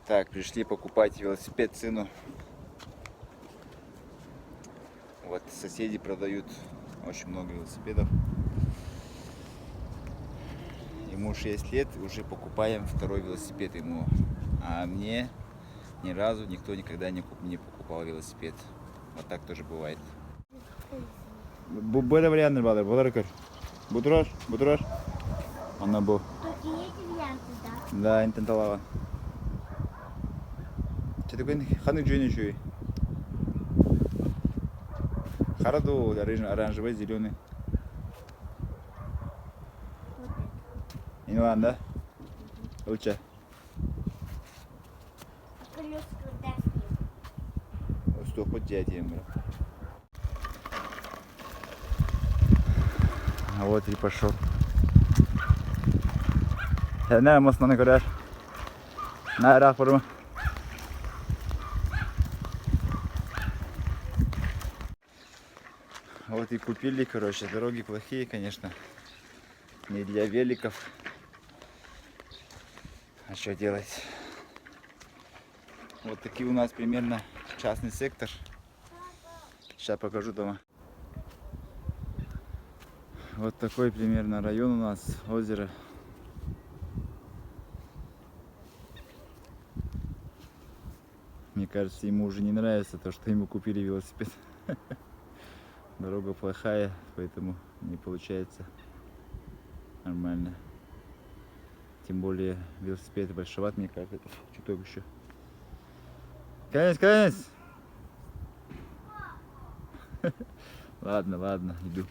Так, пришли покупать велосипед сыну. Вот соседи продают очень много велосипедов. Ему 6 лет, уже покупаем второй велосипед ему. А мне ни разу никто никогда не покупал велосипед. Вот так тоже бывает. Böyle variantlar var. Bunları kır. Budur. Ana bu. Тут есть варианты, да? Да, интенталава. Что такое? Ханы джуни чуй. Хараду оранжевый, зеленый. Вот это. Инван, да? Лучше. А колеса когда слив? Что хоть дядя. А вот и пошел. Ne masana kadar. Ne raporu. Вот и купили, короче, дороги плохие, конечно, не для великов. А что делать? Вот такие у нас примерно частный сектор. Сейчас покажу дома. Вот такой примерно район у нас, озеро. Мне кажется, ему уже не нравится то, что ему купили велосипед. Дорога плохая, поэтому не получается нормально. Тем более велосипед большеват, мне кажется, чуток еще. Конец! Ладно, иду.